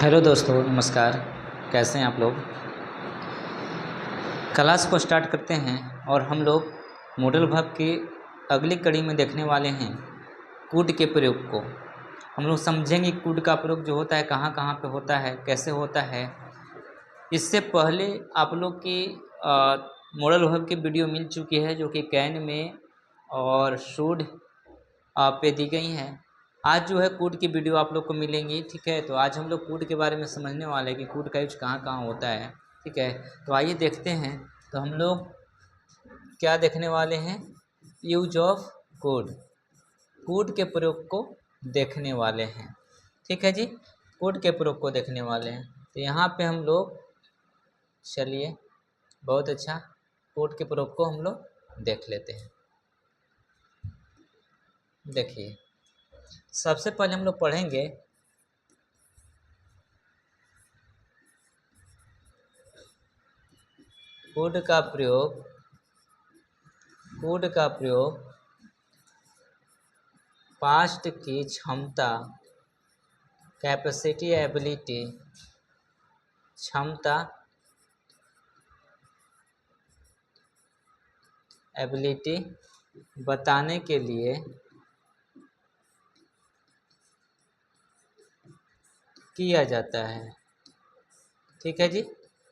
Hello दोस्तों, नमस्कार। कैसे हैं आप लोग? क्लास को स्टार्ट करते हैं और हम लोग मॉडल भाग की अगली कड़ी में देखने वाले हैं कूट के प्रयोग को। हम लोग समझेंगे कूट का प्रयोग जो होता है कहाँ कहाँ पे होता है, कैसे होता है। इससे पहले आप लोग की मॉडल भाग की वीडियो मिल चुकी है जो कि कैन में और शूड पे दी गई हैं। आज जो है कूट की वीडियो आप लोग को मिलेंगी, ठीक है। तो आज हम लोग कूट के बारे में समझने वाले हैं कि कूट का यूज कहाँ कहाँ होता है, ठीक है। तो आइए देखते हैं। तो हम लोग क्या देखने वाले हैं, यूज ऑफ कूट, कूट के प्रयोग को देखने वाले हैं, ठीक है जी। कूट के प्रयोग को देखने वाले हैं। तो यहाँ पे हम लोग, चलिए बहुत अच्छा, कूट के प्रयोग को हम लोग देख लेते हैं। देखिए, सबसे पहले हम लोग पढ़ेंगे कूट का प्रयोग। कूट का प्रयोग पास्ट की क्षमता, कैपेसिटी, एबिलिटी, क्षमता, एबिलिटी बताने के लिए किया जाता है, ठीक है जी।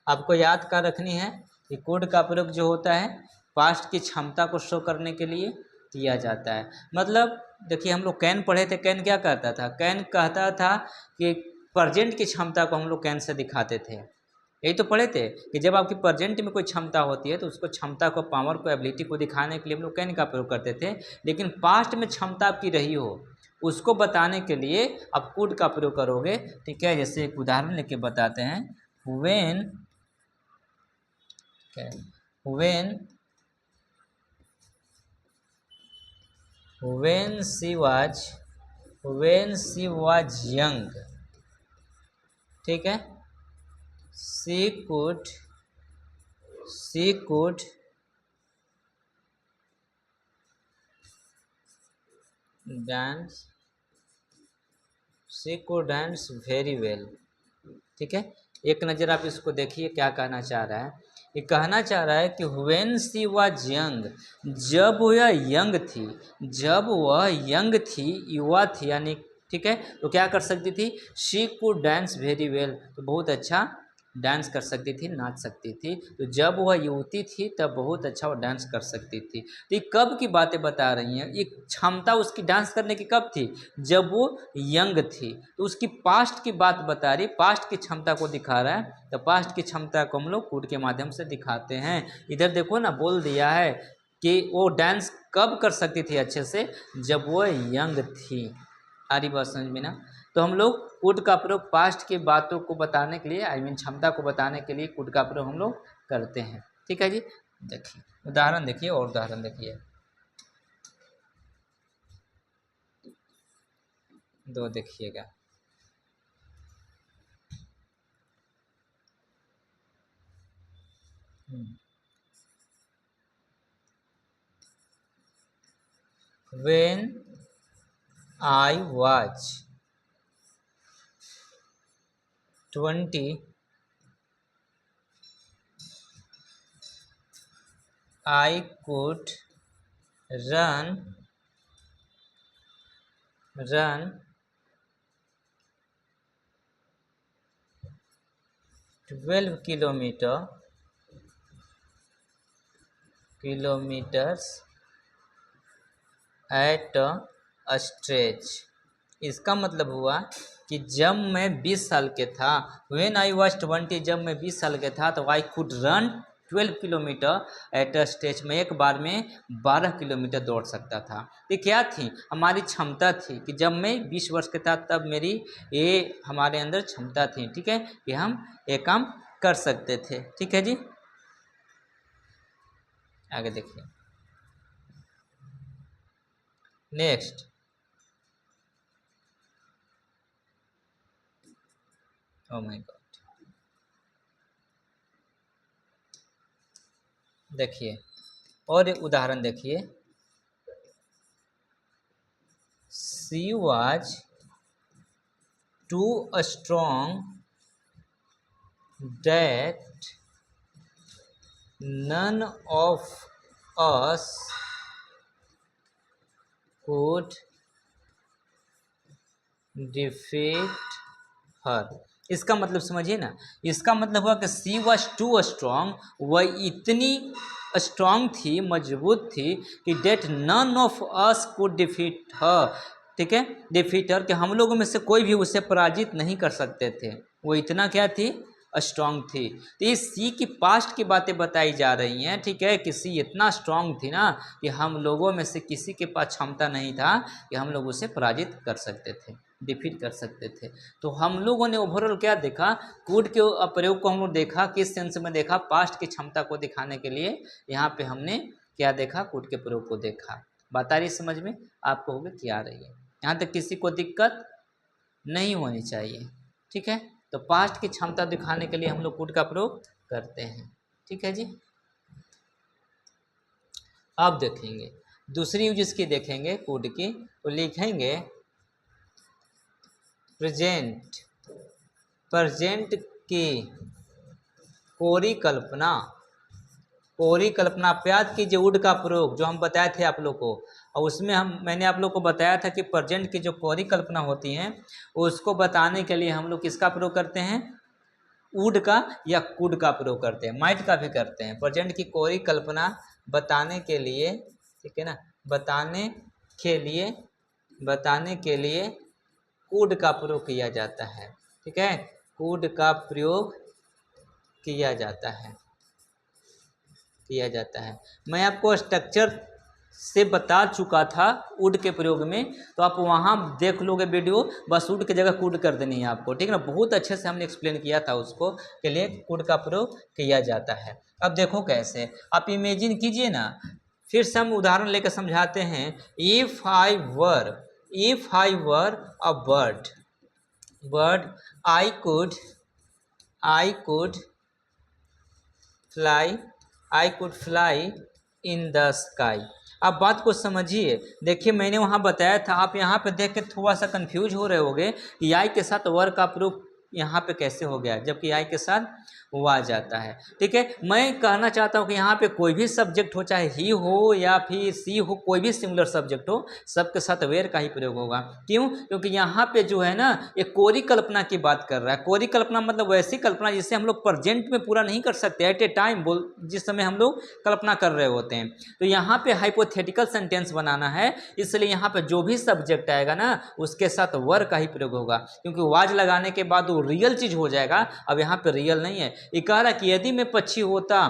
आपको याद कर रखनी है कि कोड का प्रयोग जो होता है पास्ट की क्षमता को शो करने के लिए किया जाता है। मतलब देखिए, हम लोग कैन पढ़े थे। कैन क्या कहता था? कैन कहता था कि प्रेजेंट की क्षमता को हम लोग कैन से दिखाते थे। यही तो पढ़े थे कि जब आपकी प्रेजेंट में कोई क्षमता होती है तो उसको, क्षमता को, पावर को, एबिलिटी को दिखाने के लिए हम लोग कैन का प्रयोग करते थे। लेकिन पास्ट में क्षमता आपकी रही हो उसको बताने के लिए आप कुड का प्रयोग करोगे, ठीक है। जैसे एक उदाहरण लेके बताते हैं। when when when she was young, ठीक है, she could dance very well, ठीक है। एक नज़र आप इसको देखिए, क्या कहना चाह रहा है। ये कहना चाह रहा है कि when she was young, जब वह यंग थी, जब वह यंग थी, युवा थी यानी, ठीक है। तो क्या कर सकती थी? she could dance very well, तो बहुत अच्छा डांस कर सकती थी, नाच सकती थी। तो जब वह युवती थी तब बहुत अच्छा वो डांस कर सकती थी। तो ये कब की बातें बता रही हैं? ये क्षमता उसकी डांस करने की कब थी? जब वो यंग थी। तो उसकी पास्ट की बात बता रही, पास्ट की क्षमता को दिखा रहा है। तो पास्ट की क्षमता को हम लोग कूट के माध्यम से दिखाते हैं। इधर देखो ना, बोल दिया है कि वो डांस कब कर सकती थी अच्छे से? जब वो यंग थी। आ रही बात समझ में ना? तो हम लोग कुड का प्रयोग पास्ट की बातों को बताने के लिए, आई मीन क्षमता को बताने के लिए कुड का प्रयोग हम लोग करते हैं, ठीक है जी। देखिए उदाहरण, देखिए और उदाहरण देखिए, दो देखिएगा। When I was 20, I could run 12 kilometers at a stretch. इसका मतलब हुआ कि जब मैं 20 साल के था, व्हेन आई वाज 20, जब मैं 20 साल के था, तो I could run 12 kilometre at a stretch, में एक बार में 12 किलोमीटर दौड़ सकता था। ये क्या थी? हमारी क्षमता थी कि जब मैं 20 वर्ष के था तब मेरी ये हमारे अंदर क्षमता थी, ठीक है, कि हम ये काम कर सकते थे, ठीक है जी। आगे देखिए, नेक्स्ट। ओ माय गॉड, देखिए और एक उदाहरण देखिए। She was too strong that none of us could defeat her। इसका मतलब समझिए ना, इसका मतलब हुआ कि सी वॉज टू स्ट्रांग, वह इतनी स्ट्रांग थी, मजबूत थी कि that none of us could defeat her, ठीक है, डिफीट हर, कि हम लोगों में से कोई भी उसे पराजित नहीं कर सकते थे। वो इतना क्या थी, स्ट्रांग थी। तो ये सी की पास्ट की बातें बताई जा रही हैं, ठीक है, कि सी इतना स्ट्रांग थी ना कि हम लोगों में से किसी के पास क्षमता नहीं था कि हम लोग उसे पराजित कर सकते थे, डिफीट कर सकते थे। तो हम लोगों ने ओवरऑल क्या देखा, कूड के प्रयोग को हम लोग देखा, किस सेंस में देखा, पास्ट की क्षमता को दिखाने के लिए यहाँ पे हमने क्या देखा, कूड के प्रयोग को देखा। बात आ रही समझ में आपको, होगी क्या आ रही है, यहाँ तक किसी को दिक्कत नहीं होनी चाहिए, ठीक है। तो पास्ट की क्षमता दिखाने के लिए हम लोग कूड का प्रयोग करते हैं, ठीक है जी। अब देखेंगे दूसरी यूज इसकी, देखेंगे कूड की, तो लिखेंगे प्रेजेंट, प्रेजेंट की कोरी कल्पना, कोरी कल्पना पे याद कीजिए, वुड का प्रयोग जो हम बताए थे आप लोग को, और उसमें मैंने आप लोग को बताया था कि प्रेजेंट की जो कोरी कल्पना होती हैं उसको बताने के लिए हम लोग किसका प्रयोग करते हैं, वुड का या कूड का प्रयोग करते हैं, माइट का भी करते हैं। प्रेजेंट की कोरी कल्पना बताने के लिए, ठीक है ना, बताने के लिए कूड का प्रयोग किया जाता है, ठीक है, कूड का प्रयोग किया जाता है। मैं आपको स्ट्रक्चर से बता चुका था वुड के प्रयोग में, तो आप वहाँ देख लोगे वीडियो, बस वुड की जगह कूड कर देनी है आपको, ठीक है ना। बहुत अच्छे से हमने एक्सप्लेन किया था उसको, के लिए कूड का प्रयोग किया जाता है। अब देखो कैसे, आप इमेजिन कीजिए ना, फिर से हम उदाहरण लेकर समझाते हैं। If I were a bird I could fly in the sky. आप बात को समझिए, देखिए मैंने वहाँ बताया था, आप यहाँ पे देख के थोड़ा सा कंफ्यूज हो रहे होगे कि आई के साथ वर का प्रयोग यहाँ पे कैसे हो गया, जबकि आई के साथ वो आ जाता है, ठीक है। मैं कहना चाहता हूँ कि यहाँ पे कोई भी सब्जेक्ट हो, चाहे ही हो या फिर सी हो, कोई भी सिमिलर सब्जेक्ट हो, सबके साथ वेयर का ही प्रयोग होगा। क्यों, क्योंकि यहाँ पे जो है ना, ये कोरी कल्पना की बात कर रहा है। कोरी कल्पना मतलब वैसी कल्पना जिसे हम लोग प्रेजेंट में पूरा नहीं कर सकते, एट ए टाइम जिस समय हम लोग कल्पना कर रहे होते हैं। तो यहाँ पे हाइपोथेटिकल सेंटेंस बनाना है, इसलिए यहाँ पे जो भी सब्जेक्ट आएगा ना उसके साथ वर का ही प्रयोग होगा, क्योंकि वाज लगाने के बाद वो रियल चीज हो जाएगा। अब यहाँ पे रियल नहीं है, ये कह रहा कि यदि मैं पक्षी होता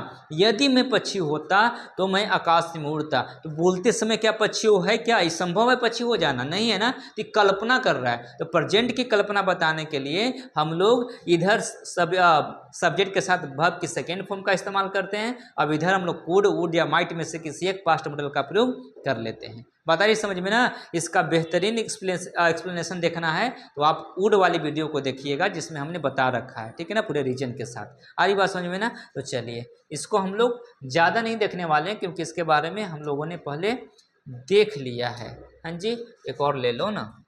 तो मैं आकाश में उड़ता। तो बोलते समय क्या पक्षी है, क्या संभव है पक्षी हो जाना, नहीं है ना, तो कल्पना कर रहा है। तो प्रेजेंट की कल्पना बताने के लिए हम लोग इधर सब्जेक्ट के साथ वर्ब की सेकेंड फॉर्म का इस्तेमाल करते हैं, अब इधर हम लोग कुड, वुड या माइट में से किसी एक पास्ट मॉडल का प्रयोग कर लेते हैं। बता रही समझ में ना। इसका बेहतरीन एक्सप्लेनेशन देखना है तो आप वुड वाली वीडियो को देखिएगा, जिसमें हमने बता रखा है, ठीक है ना, पूरे रीजन के साथ। आ रही बात समझ में ना। तो चलिए इसको हम लोग ज़्यादा नहीं देखने वाले हैं, क्योंकि इसके बारे में हम लोगों ने पहले देख लिया है। हाँ जी, एक और ले लो ना।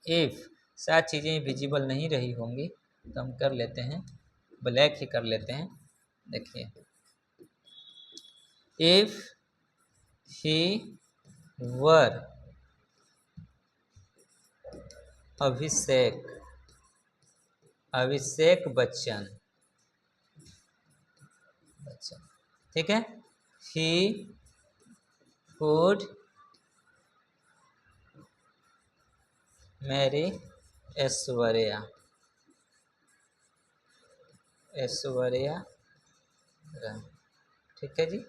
इफ शायद चीज़ें विजिबल नहीं रही होंगी तो हम कर लेते हैं, ब्लैक ही कर लेते हैं। देखिए, इफ ही वर अभिषेक बच्चन, ठीक है, he would Mary Aishwarya Rai, ठीक है जी।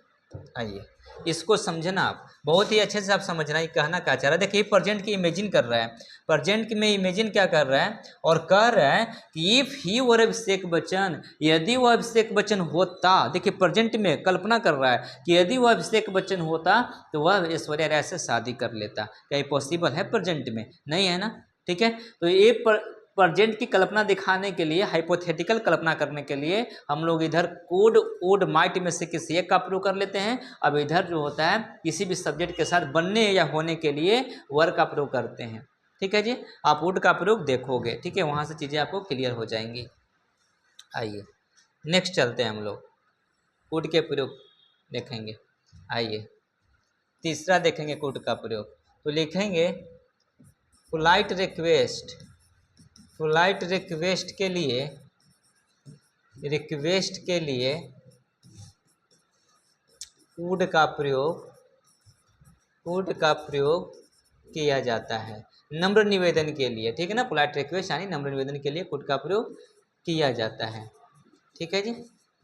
आइए इसको समझना, आप बहुत ही अच्छे से आप समझना ये कहना क्या चाह रहा है। देखिए प्रेजेंट की इमेजिन कर रहा है, प्रेजेंट में इमेजिन क्या कर रहा है, और कह रहा है कि इफ ही वर अभिषेक बच्चन, यदि वह अभिषेक बच्चन होता। देखिए प्रेजेंट में कल्पना कर रहा है कि यदि वह अभिषेक बच्चन होता तो वह ऐश्वर्या राय से शादी कर लेता। क्या ये पॉसिबल है प्रेजेंट में? नहीं है ना, ठीक है। तो ये प्रेजेंट की कल्पना दिखाने के लिए, हाइपोथेटिकल कल्पना करने के लिए हम लोग इधर कोड, वुड, माइट में से किसी एक का प्रयोग कर लेते हैं। अब इधर जो होता है किसी भी सब्जेक्ट के साथ बनने या होने के लिए वर का प्रयोग करते हैं। ठीक है जी, आप वुड का प्रयोग देखोगे, ठीक है, वहाँ से चीज़ें आपको क्लियर हो जाएंगी। आइए नेक्स्ट चलते हैं हम लोग, वुड के प्रयोग देखेंगे। आइए तीसरा देखेंगे वुड का प्रयोग, तो लिखेंगे पोलाइट रिक्वेस्ट। पोलाइट रिक्वेस्ट के लिए वुड का प्रयोग किया जाता है नम्र निवेदन के लिए, ठीक है ना। पोलाइट रिक्वेस्ट यानी नम्र निवेदन के लिए वुड का प्रयोग किया जाता है, ठीक है जी,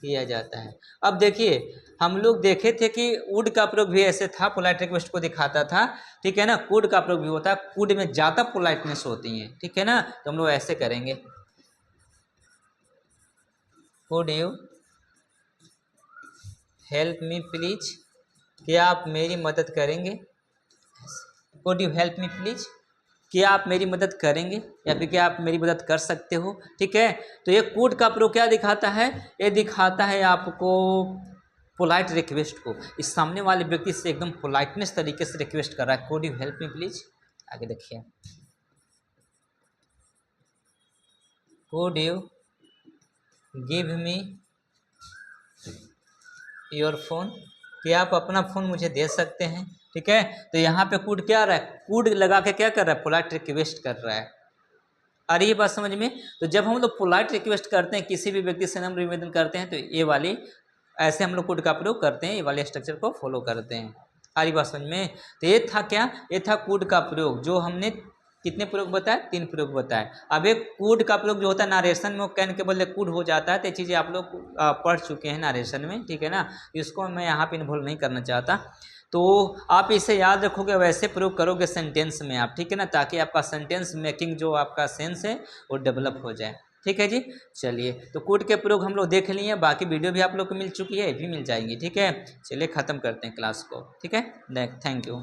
किया जाता है। अब देखिए हम लोग देखे थे कि वुड का प्रयोग भी ऐसे था, पोलाइट रिक्वेस्ट को दिखाता था, ठीक है ना। कुड का प्रयोग भी होता है, कुड में ज़्यादा पोलाइटनेस होती है, ठीक है ना। तो हम लोग ऐसे करेंगे, could you help me please, क्या आप मेरी मदद करेंगे। Could you help me please, क्या आप मेरी मदद करेंगे या फिर क्या आप मेरी मदद कर सकते हो, ठीक है। तो ये कुड का प्रयोग क्या दिखाता है, ये दिखाता है आपको पोलाइट रिक्वेस्ट को, इस सामने वाले व्यक्ति से एकदम पोलाइटनेस तरीके से रिक्वेस्ट कर रहा है, could you help me please. आगे देखिए, could you give me your phone, क्या आप अपना फ़ोन मुझे दे सकते हैं, ठीक है। तो यहाँ पे कुड क्या रहा है, कुड लगा के क्या कर रहा है, पोलाइट रिक्वेस्ट कर रहा है। आ रही है बात समझ में। तो जब हम लोग पोलाइट रिक्वेस्ट करते हैं, किसी भी व्यक्ति से नम्र निवेदन करते हैं, तो ये वाली ऐसे हम लोग कुड का प्रयोग करते हैं, ये वाले स्ट्रक्चर को फॉलो करते हैं। आ रही बात समझ में। तो ये था क्या, ये था कुड का प्रयोग, जो हमने कितने प्रयोग बताए, 3 प्रयोग बताए। अब एक कुड का प्रयोग जो होता है नारेशन में, वो कैन के बदले कुड हो जाता है, तो ये चीज़ें आप लोग पढ़ चुके हैं नारेशन में, ठीक है ना। इसको मैं यहाँ पे इन्वॉल्व नहीं करना चाहता। तो आप इसे याद रखोगे, वैसे प्रयोग करोगे सेंटेंस में आप, ठीक है ना, ताकि आपका सेंटेंस मेकिंग जो आपका सेंस है वो डेवलप हो जाए, ठीक है जी। चलिए, तो कुड के प्रयोग हम लोग देख लिए, बाकी वीडियो भी आप लोग को मिल चुकी है, ये भी मिल जाएंगी, ठीक है। चलिए ख़त्म करते हैं क्लास को, ठीक है। Thank you.